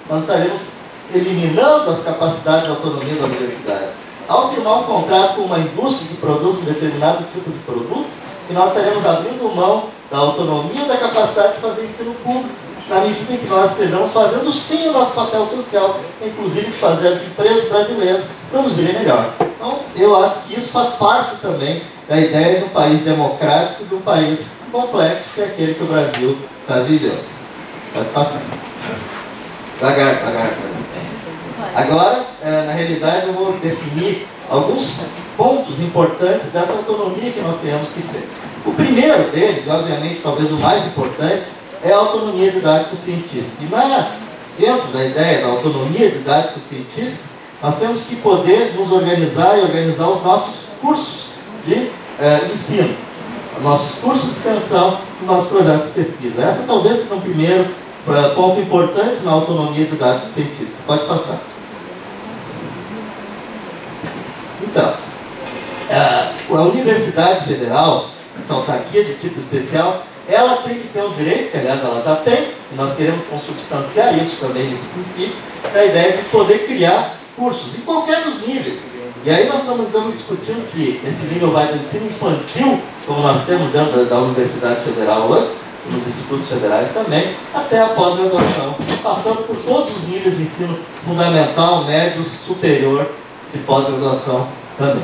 nós estaremos eliminando as capacidades de autonomia da universidade. Ao firmar um contrato com uma indústria que produz um determinado tipo de produto, que nós estaremos abrindo mão da autonomia e da capacidade de fazer ensino público, na medida em que nós estejamos fazendo sim o nosso papel social, inclusive de fazer as empresas brasileiras produzirem melhor. Então, eu acho que isso faz parte também da ideia de um país democrático, de um país complexo, que é aquele que o Brasil está vivendo. Pode passar. Devagar, devagar. Agora, na realidade, eu vou definir alguns pontos importantes dessa autonomia que nós temos que ter. O primeiro deles, obviamente, talvez o mais importante, é a autonomia didático-científica. E dentro da ideia da autonomia didático-científica, nós temos que poder nos organizar e organizar os nossos cursos de ensino, nossos cursos de extensão, os nossos projetos de pesquisa. Essa talvez seja um primeiro ponto importante na autonomia didático-científica. Pode passar. Então, a Universidade Federal, essa autarquia de tipo especial, ela tem que ter o direito, que aliás ela já tem, e nós queremos consubstanciar isso também nesse princípio, da ideia de poder criar cursos, em qualquer dos níveis. E aí nós estamos discutindo que esse nível vai do ensino infantil, como nós temos dentro da Universidade Federal hoje, nos institutos federais também, até a pós-graduação, passando por todos os níveis de ensino fundamental, médio, superior e pós-graduação também.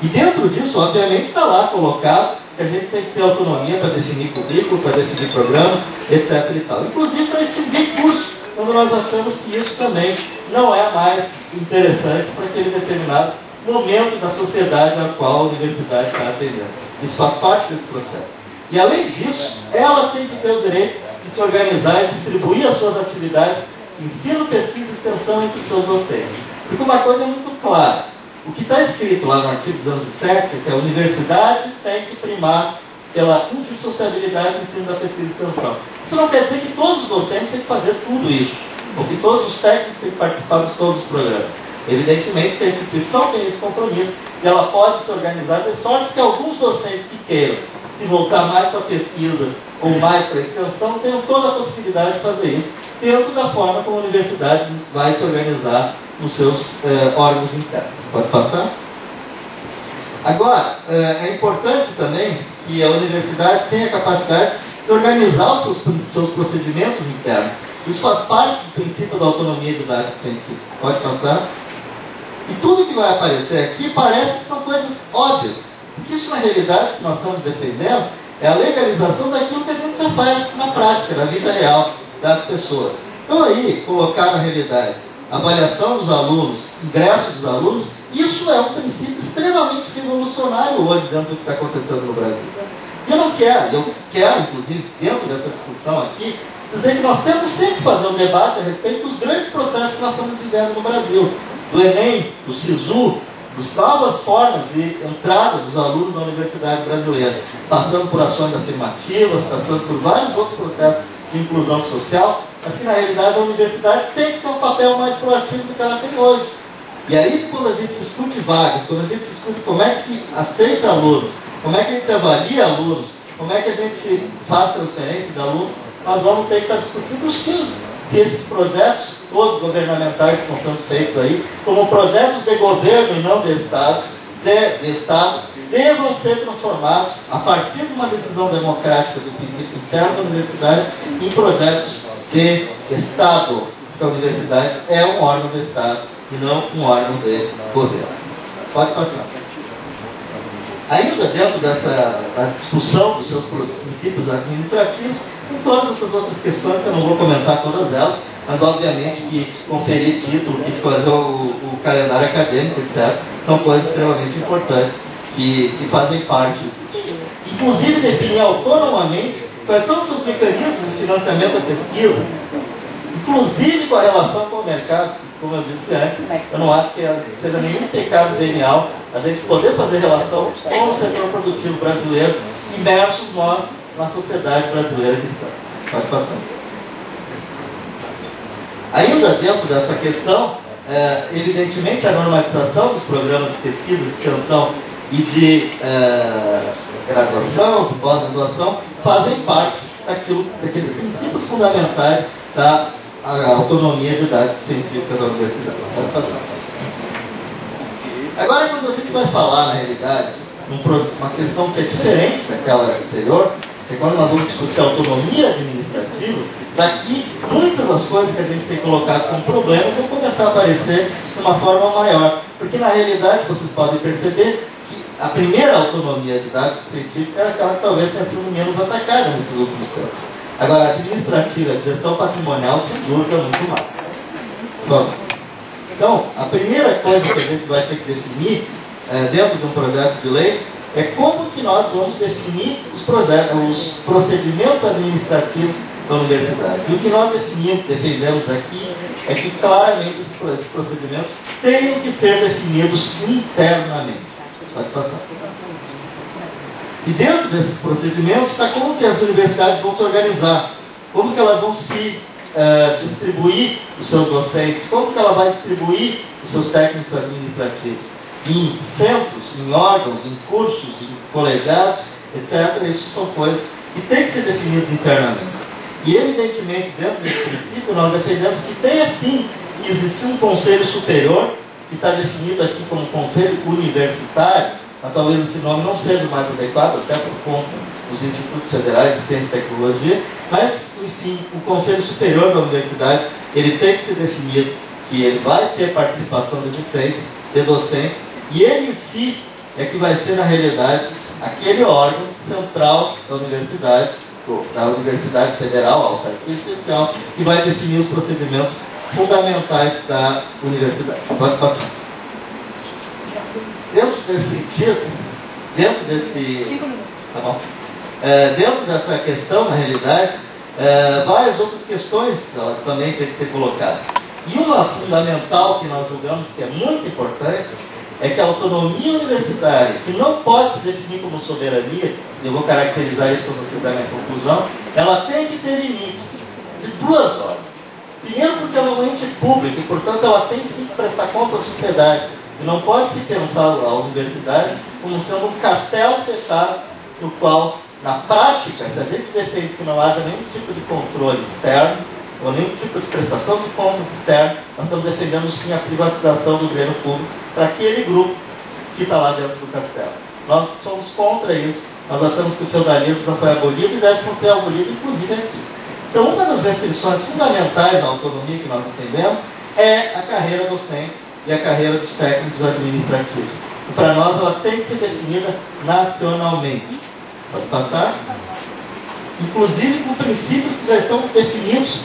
E dentro disso, obviamente, está lá colocado que a gente tem que ter autonomia para definir currículo, para definir programa, etc. e tal. Inclusive para extinguir curso, quando nós achamos que isso também não é mais interessante para aquele determinado momento da sociedade a qual a universidade está atendendo. Isso faz parte desse processo. E além disso, ela tem que ter o direito de se organizar e distribuir as suas atividades, ensino, pesquisa e extensão entre os seus docentes. Porque uma coisa é muito clara. O que está escrito lá no artigo 207 é que a universidade tem que primar pela indissociabilidade do ensino da pesquisa e extensão. Isso não quer dizer que todos os docentes têm que fazer tudo isso, ou que todos os técnicos têm que participar de todos os programas. Evidentemente que a instituição tem esse compromisso e ela pode se organizar de sorte que alguns docentes que queiram se voltar mais para a pesquisa ou mais para a extensão tenham toda a possibilidade de fazer isso dentro da forma como a universidade vai se organizar nos seus órgãos internos. Pode passar? Agora, é importante também que a universidade tenha a capacidade de organizar os seus procedimentos internos. Isso faz parte do princípio da autonomia didática científica. Pode passar? E tudo que vai aparecer aqui parece que são coisas óbvias. Porque isso, na realidade, que nós estamos defendendo é a legalização daquilo que a gente já faz na prática, na vida real das pessoas. Então aí, colocar na realidade avaliação dos alunos, ingresso dos alunos, isso é um princípio extremamente revolucionário hoje dentro do que está acontecendo no Brasil. Eu quero, inclusive, dentro dessa discussão aqui, dizer que nós temos sempre que fazer um debate a respeito dos grandes processos que nós estamos vivendo no Brasil. Do Enem, do SISU, das novas formas de entrada dos alunos na universidade brasileira, passando por ações afirmativas, passando por vários outros processos de inclusão social, mas que na realidade a universidade tem que ter um papel mais proativo do que ela tem hoje. E aí, quando a gente discute vagas, quando a gente discute como é que se aceita alunos, como é que a gente avalia alunos, como é que a gente faz transferência de alunos, nós vamos ter que estar discutindo sim se esses projetos todos governamentais que estão sendo feitos aí, como projetos de governo e não de Estado, devam ser transformados, a partir de uma decisão democrática do princípio interno da universidade, em projetos de Estado. Porque a universidade é um órgão do Estado e não um órgão de governo. Pode passar. Ainda dentro dessa discussão dos seus princípios administrativos, tem todas essas outras questões que eu não vou comentar todas elas, mas obviamente que conferir título, que fazer o calendário acadêmico, etc., são coisas extremamente importantes que fazem parte. Inclusive definir autonomamente quais são os seus mecanismos de financiamento da pesquisa, inclusive com a relação com o mercado. Como eu disse antes, eu não acho que seja nenhum pecado venial a gente poder fazer relação com o setor produtivo brasileiro, imersos nós na sociedade brasileira que estamos. Pode passar. Ainda dentro dessa questão, evidentemente a normatização dos programas de pesquisa, de extensão e de graduação, de pós-graduação, fazem parte daqueles princípios fundamentais da autonomia didática científica da universidade. Agora, quando a gente vai falar, na realidade, uma questão que é diferente daquela anterior, é quando nós vamos discutir autonomia administrativa, daqui muitas das coisas que a gente tem colocado como problemas vão começar a aparecer de uma forma maior. Porque, na realidade, vocês podem perceber que a primeira autonomia didática científica era aquela que talvez tenha sido menos atacada nesses últimos tempos. Agora, a administrativa, a gestão patrimonial, sem dúvida, muito mais. Bom, então, a primeira coisa que a gente vai ter que definir dentro de um projeto de lei é como que nós vamos definir os procedimentos administrativos da universidade. E o que nós defendemos aqui é que claramente esses procedimentos tenham que ser definidos internamente. Pode passar. E dentro desses procedimentos está como que as universidades vão se organizar, como que elas vão se distribuir os seus docentes, como que ela vai distribuir os seus técnicos administrativos em centros, em órgãos, em cursos, em colegiados, etc. Isso são coisas que têm que ser definidas internamente. E evidentemente, dentro desse princípio, nós defendemos que tenha sim que existir um conselho superior, que está definido aqui como conselho universitário, mas talvez esse nome não seja o mais adequado, até por conta dos institutos federais de ciência e tecnologia, mas, enfim, o conselho superior da universidade, ele tem que ser definido, que ele vai ter participação de discentes, de docentes, e ele em si é que vai ser, na realidade, aquele órgão central da Universidade Federal, autarquia especial, que vai definir os procedimentos fundamentais da universidade. Pode passar. Dentro desse sentido, dentro dessa questão, na realidade, várias outras questões elas também têm que ser colocadas. E uma fundamental que nós julgamos que é muito importante é que a autonomia universitária, que não pode se definir como soberania, eu vou caracterizar isso quando eu fizer minha conclusão, ela tem que ter limites de duas ordens. Primeiro, porque ela é um ente público e, portanto, ela tem sim que prestar conta à sociedade. E não pode se pensar a universidade como sendo um castelo fechado, no qual, na prática, se a gente defende que não haja nenhum tipo de controle externo, ou nenhum tipo de prestação de contas externa, nós estamos defendendo sim a privatização do dinheiro público para aquele grupo que está lá dentro do castelo. Nós somos contra isso. Nós achamos que o feudalismo já foi abolido e deve ser abolido, inclusive aqui. Então, uma das restrições fundamentais da autonomia que nós defendemos é a carreira docente e a carreira dos técnicos administrativos. E para nós ela tem que ser definida nacionalmente. Pode passar? Inclusive com princípios que já estão definidos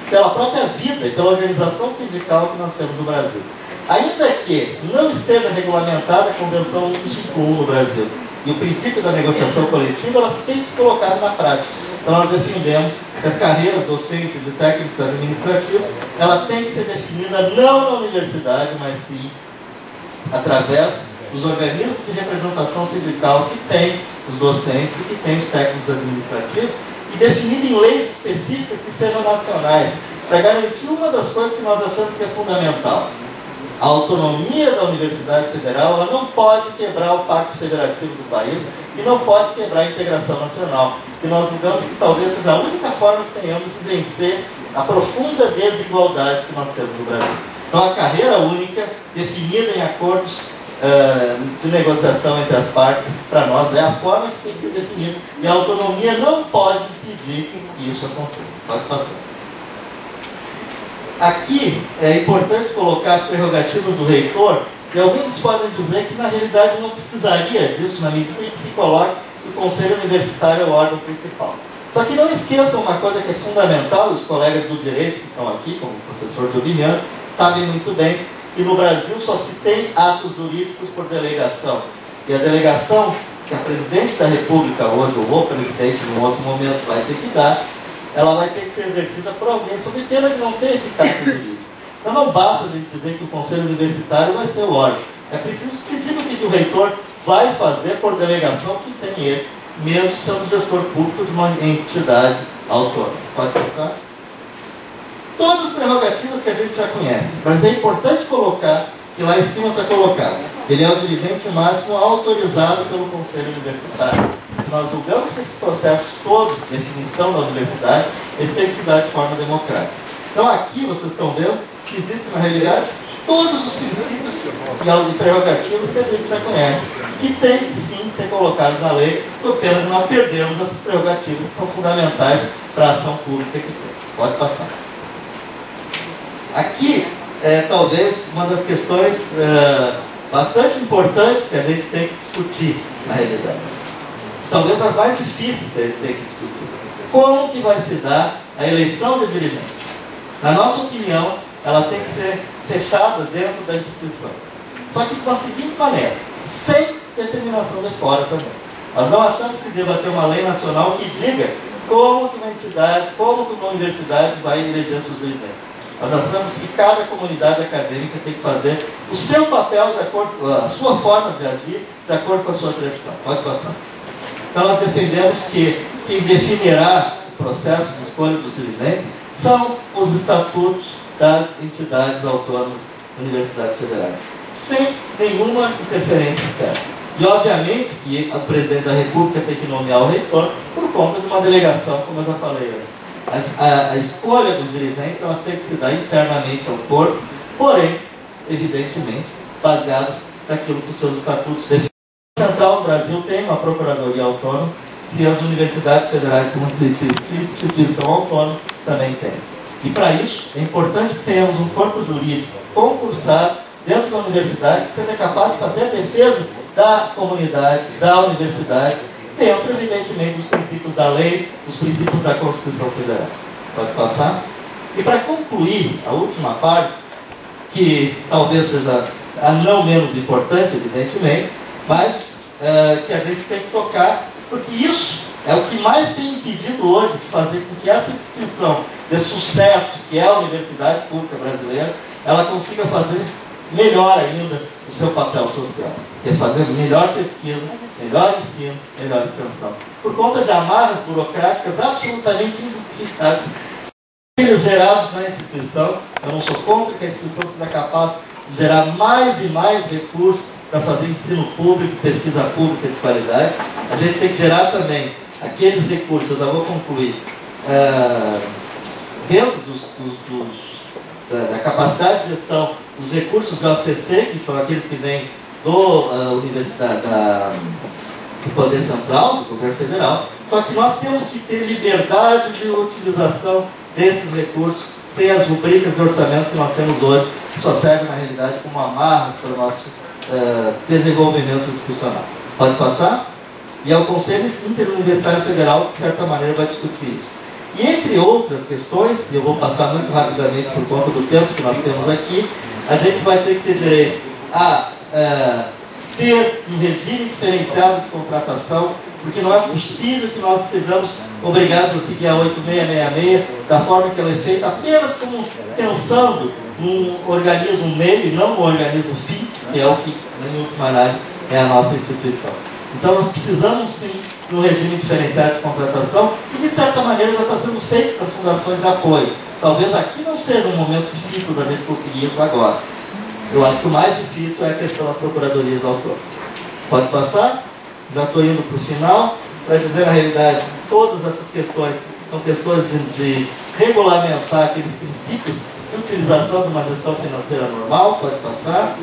pela própria vida e pela organização sindical que nós temos no Brasil. Ainda que não esteja regulamentada a Convenção 151 no Brasil e o princípio da negociação coletiva, elas têm se colocado na prática. Então nós defendemos que as carreiras docentes e técnicos administrativos, ela tem que ser definida não na universidade, mas sim através dos organismos de representação sindical que tem os docentes e que tem os técnicos administrativos, e definida em leis específicas que sejam nacionais, para garantir uma das coisas que nós achamos que é fundamental. A autonomia da Universidade Federal, ela não pode quebrar o pacto federativo do país e não pode quebrar a integração nacional. E nós julgamos que talvez seja a única forma que tenhamos de vencer a profunda desigualdade que nós temos no Brasil. Então, a carreira única, definida em acordos de negociação entre as partes, para nós é a forma que tem que ser definida. E a autonomia não pode impedir que isso aconteça. Pode passar. Aqui é importante colocar as prerrogativas do reitor, e alguns podem dizer que na realidade não precisaria disso na medida em que se coloque que o Conselho Universitário é o órgão principal. Só que não esqueçam uma coisa que é fundamental, os colegas do direito que estão aqui, como o professor Giuliano, sabem muito bem que no Brasil só se tem atos jurídicos por delegação. E a delegação que a presidente da República hoje, ou o presidente, em outro momento, vai ter que dar, ela vai ter que ser exercida por alguém, sob pena de não ter eficácia jurídica. Então não basta a gente dizer que o Conselho Universitário vai ser o órgão. É preciso que se diga o que o reitor vai fazer por delegação que tem ele, mesmo sendo gestor público de uma entidade autônoma. Pode passar? Todas as prerrogativas que a gente já conhece, mas é importante colocar que lá em cima está colocado. Ele é o dirigente máximo autorizado pelo Conselho Universitário. Nós julgamos que esse processo todo de definição da universidade, ele tem que se dar de forma democrática. Então aqui vocês estão vendo que existem na realidade todos os princípios e prerrogativas que a gente já conhece, que tem que sim ser colocados na lei, sob pena de nós perdermos essas prerrogativas que são fundamentais para a ação pública que tem. Pode passar. Aqui é talvez uma das questões bastante importantes que a gente tem que discutir na realidade. Talvez as mais difíceis que a gente tem que discutir. Como que vai se dar a eleição de dirigentes? Na nossa opinião, ela tem que ser fechada dentro da instituição. Só que de uma seguinte maneira, sem determinação de fora também. Nós não achamos que deva ter uma lei nacional que diga como que uma entidade, como que uma universidade vai eleger seus dirigentes. Nós achamos que cada comunidade acadêmica tem que fazer o seu papel, de acordo, a sua forma de agir, de acordo com a sua tradição. Pode passar. Então nós defendemos que quem definirá o processo de escolha dos dirigentes são os estatutos das entidades autônomas das universidades federais, sem nenhuma interferência externa. E obviamente que o presidente da República tem que nomear o reitor por conta de uma delegação, como eu já falei antes. A escolha dos dirigentes elas tem que se dar internamente ao corpo, porém, evidentemente, baseados naquilo que os seus estatutos definem. A Central do Brasil tem uma procuradoria autônoma e as universidades federais, como instituição autônoma, também têm. E para isso, é importante que tenhamos um corpo jurídico concursado dentro da universidade que seja capaz de fazer a defesa da comunidade, da universidade, dentro, evidentemente, dos princípios da lei, dos princípios da Constituição Federal. Pode passar? E para concluir a última parte, que talvez seja a não menos importante, evidentemente, mas que a gente tem que tocar, porque isso é o que mais tem impedido hoje de fazer com que essa instituição de sucesso, que é a Universidade Pública Brasileira, ela consiga fazer melhor ainda o seu papel social, que é fazer melhor pesquisa, melhor ensino, melhor extensão. Por conta de amarras burocráticas absolutamente injustificadas, gerados na instituição, eu não sou contra que a instituição seja capaz de gerar mais e mais recursos para fazer ensino público, pesquisa pública de qualidade. A gente tem que gerar também aqueles recursos, eu já vou concluir, dentro da capacidade de gestão dos recursos do ACC, que são aqueles que vêm do Poder Central, do Governo Federal, só que nós temos que ter liberdade de utilização desses recursos, sem as rubricas de orçamento que nós temos hoje, que só servem, na realidade, como amarras para o nosso desenvolvimento institucional. Pode passar? E é o Conselho Interuniversitário Federal que, de certa maneira, vai discutir isso. E entre outras questões, e eu vou passar muito rapidamente por conta do tempo que nós temos aqui, a gente vai ter que ter direito a ter um regime diferenciado de contratação, porque não é possível que nós sejamos obrigados a seguir a 8666 da forma que ela é feita, apenas como pensando num organismo meio e não num organismo fim, que é o que, em última análise, é a nossa instituição. Então nós precisamos sim de um regime diferenciado de contratação, que de certa maneira já está sendo feito nas fundações de apoio. Talvez aqui não seja um momento difícil da gente conseguir isso agora. Eu acho que o mais difícil é a questão das procuradorias autônomas. Pode passar? Já estou indo para o final, para dizer na realidade todas essas questões são questões de regulamentar aqueles princípios de utilização de uma gestão financeira normal. Pode passar.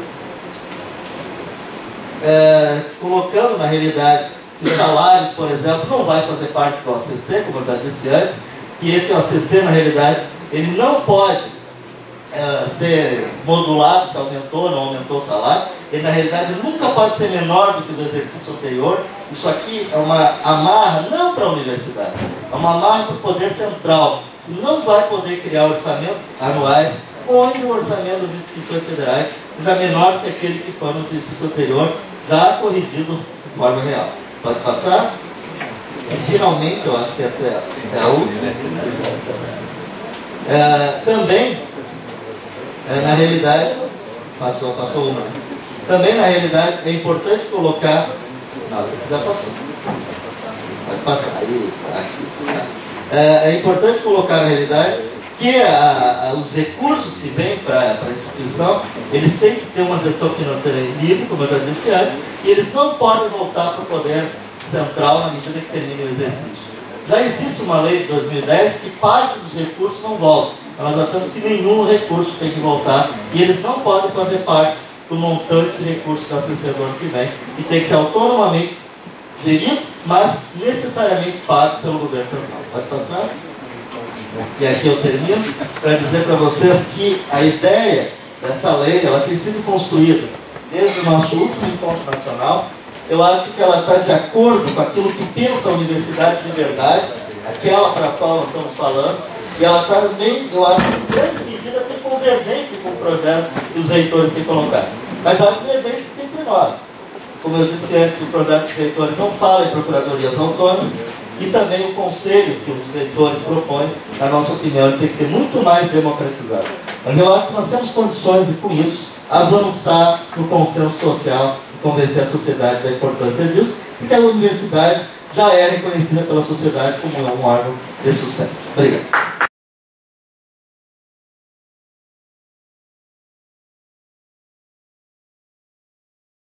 Colocando na realidade que os salários, por exemplo, não vai fazer parte do OCC, como eu já disse antes, e esse OCC, na realidade, ele não pode ser modulado se aumentou ou não aumentou o salário. Ele, na realidade, nunca pode ser menor do que o do exercício anterior. Isso aqui é uma amarra, não para a universidade, é uma amarra para o poder central, que não vai poder criar orçamentos anuais, onde o orçamento das instituições federais seja menor do que aquele que foi no exercício anterior, já corrigido de forma real. Pode passar? E, finalmente, eu acho que essa é a última. Também, na realidade, passou uma. Também, na realidade, é importante colocar. Não, já passou. Pode passar. É importante colocar, na realidade, que os recursos que vêm para a instituição, eles têm que ter uma gestão financeira livre, como eu já disse antes, e eles não podem voltar para o poder central na medida que termine o exercício. Já existe uma lei de 2010 que parte dos recursos não volta. Nós achamos que nenhum recurso tem que voltar e eles não podem fazer parte do montante de recursos da CC do ano que vem, e tem que ser autonomamente gerido, mas necessariamente pago pelo governo central. Pode passar? E aqui eu termino para dizer para vocês que a ideia dessa lei, ela tem sido construída desde o nosso último encontro nacional. Eu acho que ela está de acordo com aquilo que pensa a universidade de verdade, aquela para a qual nós estamos falando, e ela está também, eu acho, em grande medida, tem convergência com o projeto que os reitores têm colocado. Mas há divergência sempre nós. Como eu disse antes, o projeto dos reitores não fala em procuradorias autônomas, e também o conselho que os reitores propõem, na nossa opinião, ele tem que ser muito mais democratizado. Mas eu acho que nós temos condições de, com isso, avançar no consenso social e convencer a sociedade da importância disso, porque a universidade já é reconhecida pela sociedade como um órgão de sucesso. Obrigado.